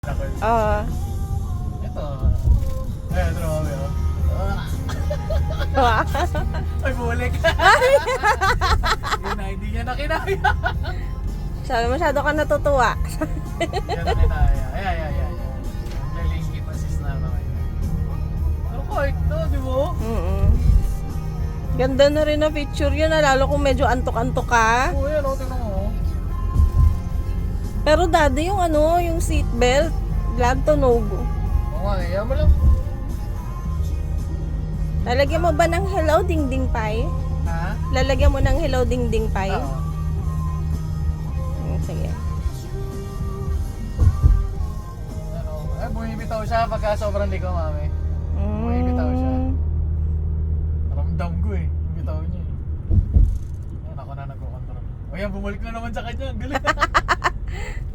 Oo. Ito. Ayan, grabe oh. Ay, bulik. Yun na, hindi niya na kinaya. Masyado ka natutuwa. Hindi niya na kinaya. Ayan. Nalingkit assist na naman. Pero kahit na, di ba? Ganda na rin na picture yun, lalo kung medyo antok-antok ka. Oo, yan o, tingnan mo. Pero dati yung yung seatbelt, glad to know. Oo nga, kaya mo lang. Lalagyan mo ba ng Hello Dingding Pie? Ha? Lalagyan mo ng Hello Dingding Pie? Oo. Sige. Ano, bumibitaw siya pagka sobrang ligaw, mami. Bumibitaw siya. Ramdam ko eh. Bumibitaw niya eh. Ayan, ako na nagko-control. O yan, bumalik na naman sa kanya. Ang galing.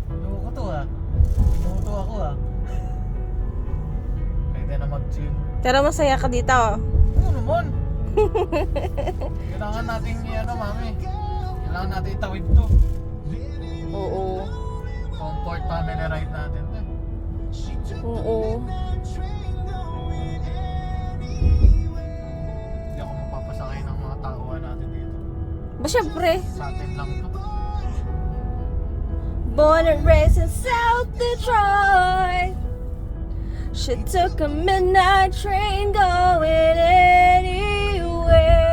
Lumuko to ah. Lumuto ako ah. Pwede na mag-chill. Pero masaya ka dito. Oo naman. Kailangan nating mami. Kailangan natin itawid to. Oo. Comfort family ride natin to. Oo. Hindi ako mapapasakay ng mga tauhan natin dito. Ba syempre, Sa atin lang to. born and raised in South Detroit. She took a midnight train going anywhere.